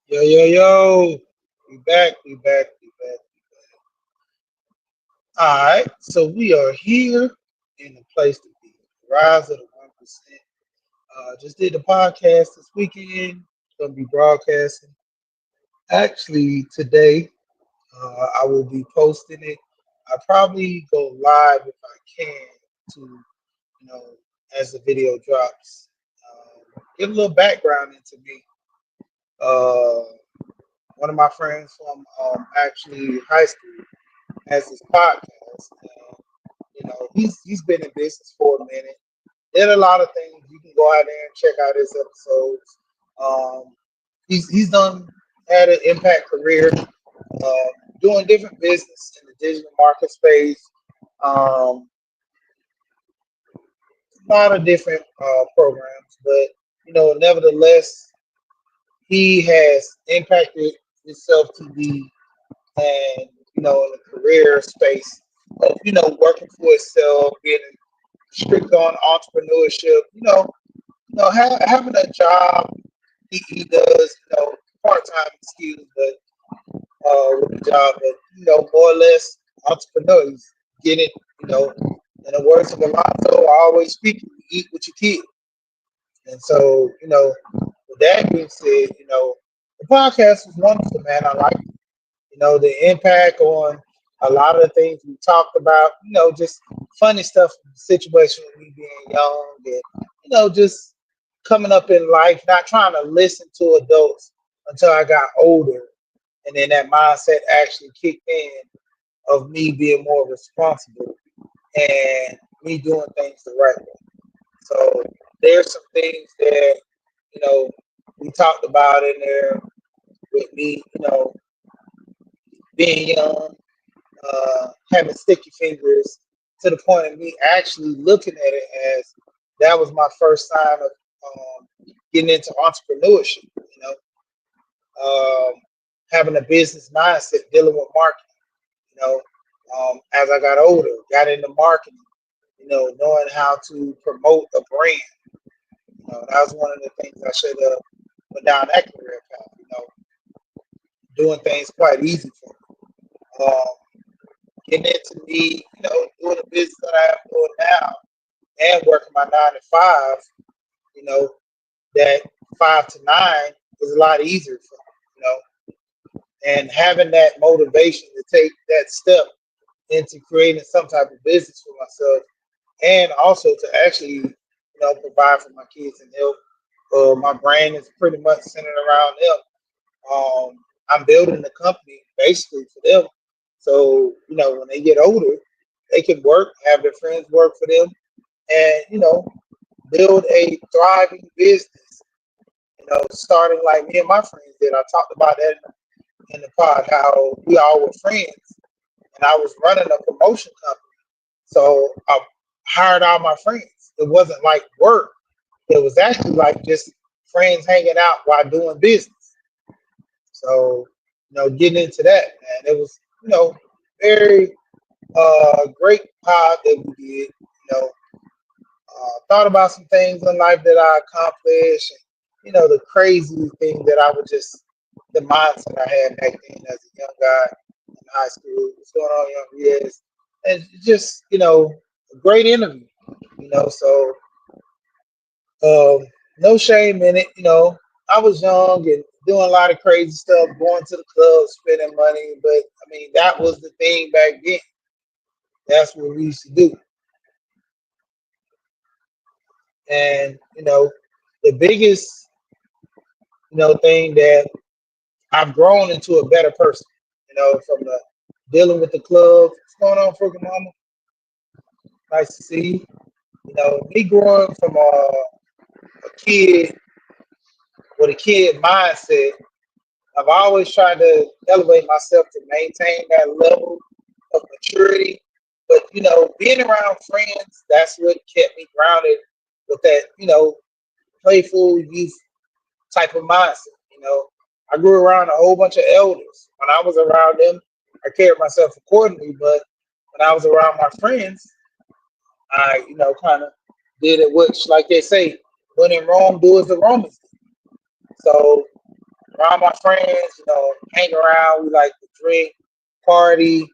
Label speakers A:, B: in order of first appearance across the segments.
A: Yo, yo, yo. We back. All right. So we are here in the place to be. Rise of the 1%. Just did the podcast this weekend. Going to be broadcasting. Actually, today, I will be posting it. I probably go live if I can to, as the video drops. Give a little background into me. Uh, One of my friends from actually high school has this podcast. He's been in business for a minute. Did a lot of things. You can go out there and check out his episodes. Um, he's done had an impact career, doing different business in the digital market space. Um, a lot of different programs, but nevertheless, he has impacted himself to be and in the career space of working for itself, being strict on entrepreneurship. Having a job he does part time skills, but with the job, but more or less entrepreneur. He's getting in the words of Alonzo, I always speak, you eat what you kill. And so with that being said, the podcast was wonderful, man. I like the impact on a lot of the things we talked about, just funny stuff from the situation of me being young and, just coming up in life, not trying to listen to adults until I got older. And then that mindset actually kicked in of me being more responsible and me doing things the right way. So there's some things that, you know, we talked about in there with me, being young, having sticky fingers to the point of me actually looking at it as that was my first sign of getting into entrepreneurship. Um, Having a business mindset, dealing with marketing. As I got older, got into marketing. Knowing how to promote a brand. That was one of the things I should have went down that career path. Doing things quite easy for me. Getting into me, doing the business that I am doing now and working my 9 to 5, you know, that 5 to 9 is a lot easier for me, and having that motivation to take that step into creating some type of business for myself and also to actually, provide for my kids and help. My brain is pretty much centered around them. I'm building the company basically for them. So, when they get older, they can work, have their friends work for them, and, build a thriving business. Starting like me and my friends did. I talked about that in the pod, how we all were friends, and I was running a promotion company. So I hired all my friends. It wasn't like work. It was actually like just friends hanging out while doing business. So, getting into that, man, it was, very great pod that we did. Thought about some things in life that I accomplished, and, the crazy thing that I would just, the mindset I had back then as a young guy in high school. What's going on, young years? And just, a great interview, so no shame in it. I was young and doing a lot of crazy stuff, going to the club, spending money. But I mean, that was the thing back then. That's what we used to do. And the biggest thing that I've grown into a better person. From the dealing with the clubs. What's going on, freaking mama? Nice to see you. Me growing from a kid with a kid mindset, I've always tried to elevate myself to maintain that level of maturity. But being around friends, that's what kept me grounded with that, playful youth type of mindset. I grew around a whole bunch of elders. When I was around them, I carried myself accordingly. But when I was around my friends, I, kind of did it, which, like they say, when in Rome, do as the Romans did. So around my friends, hang around. We like to drink, party,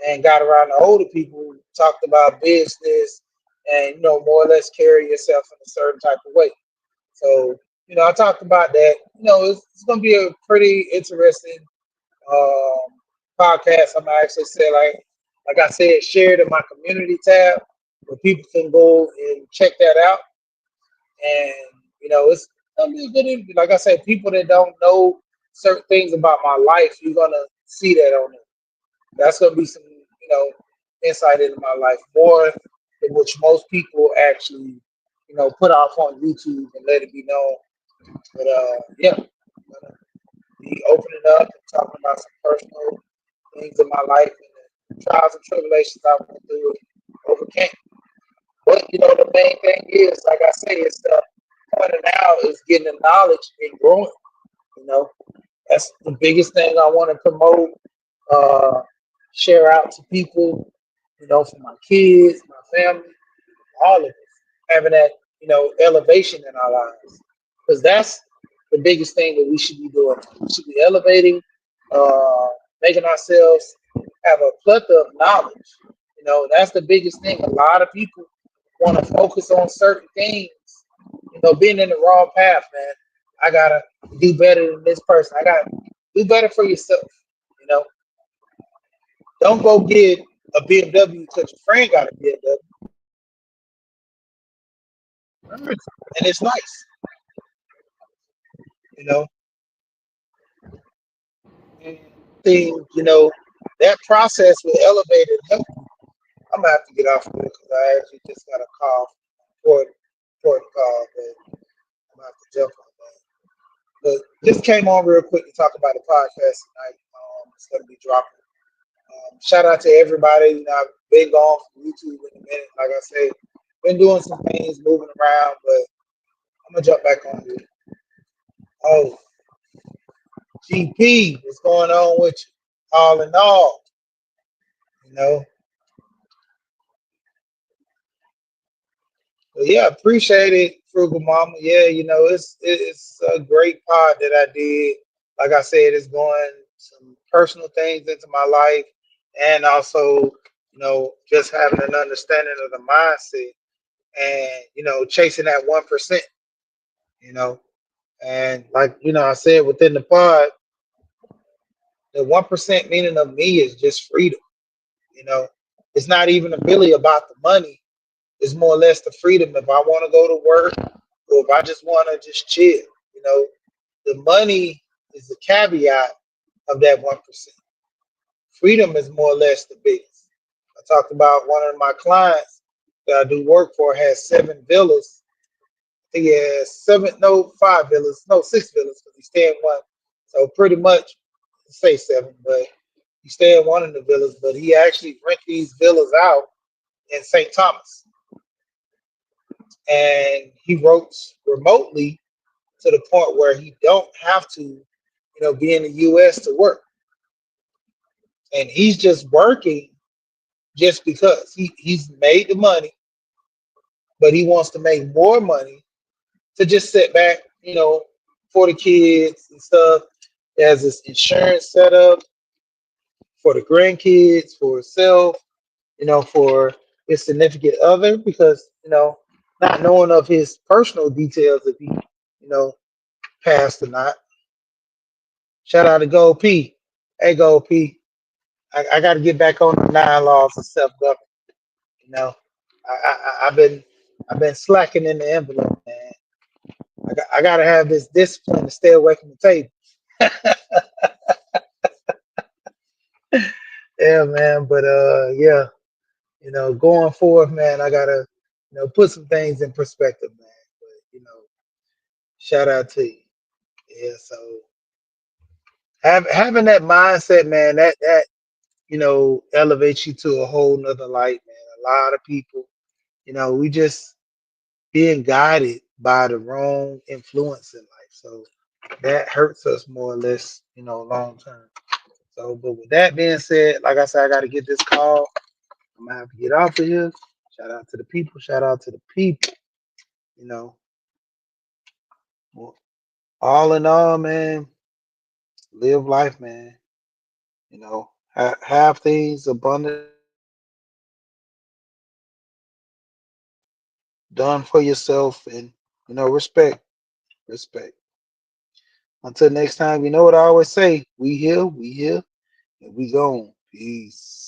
A: and got around the older people who talked about business and, more or less carry yourself in a certain type of way. So, I talked about that. It's going to be a pretty interesting um, podcast. I'm gonna actually say like I said, share it in my community tab where people can go and check that out. And it's gonna be a good interview. Like I said, people that don't know certain things about my life, you're gonna see that on there. That's gonna be some insight into my life more than which most people actually put off on YouTube and let it be known. But yeah, be opening up and talking about some personal things in my life and the trials and tribulations I went through and overcame. But the main thing is, like I say, it's the pointing out is getting the knowledge and growing. You know, that's the biggest thing I want to promote, uh, share out to people. For my kids, my family, all of us having that elevation in our lives, because that's the biggest thing that we should be doing. We should be elevating, uh, making ourselves have a plethora of knowledge. That's the biggest thing. A lot of people want to focus on certain things. Being in the wrong path, man. I gotta do better than this person. I gotta do better for yourself. You know, don't go get a BMW because your friend got a BMW, and it's nice. You know, and thing. That process with elevated help. I'm gonna have to get off of it because I actually just got a call for the call, but I'm gonna have to jump on that. But just came on real quick to talk about the podcast tonight. It's gonna be dropping. Shout out to everybody. I've been gone from YouTube in a minute. Like I say, been doing some things, moving around, but I'm gonna jump back on it. Oh, GP, what's going on with you? All in all, you know. But yeah, appreciate it, Frugal Mama. Yeah, it's a great pod that I did. Like I said, it's going some personal things into my life, and also, just having an understanding of the mindset, and chasing that 1%. You know, and like I said within the pod, the 1% meaning of me is just freedom. You know, it's not even really about the money. It's more or less the freedom. If I want to go to work, or if I just want to just chill, the money is the caveat of that 1%. Freedom is more or less the biggest. I talked about one of my clients that I do work for has 7 villas. He has seven, no, 5 villas, no, 6 villas because he stay in one. So pretty much, say 7, but he stay in one of the villas. But he actually rent these villas out in St. Thomas, and he works remotely to the point where he don't have to, be in the U.S. to work, and he's just working just because he's made the money, but he wants to make more money to just sit back, for the kids and stuff. He has this insurance set up for the grandkids, for himself, for his significant other, because not knowing of his personal details if he, passed or not. Shout out to Gold P. Hey, Gold P. I got to get back on the 9 laws of self government. You know, I've been slacking in the envelope, man. I got to have this discipline to stay away from the table. Yeah, man. But yeah, going forward, man, I gotta put some things in perspective, man. But shout out to you. Yeah, so having that mindset, man, that elevates you to a whole nother light, man. A lot of people, we just being guided by the wrong influence in life. So that hurts us more or less, long term. So, but with that being said, like I said, I got to get this call. I'm gonna have to get off of here. Shout out to the people. Shout out to the people. You know, well, all in all, man. live life, man. Have things abundantly done for yourself, and respect, respect. Until next time, you know what I always say: we here, and we gone. Peace.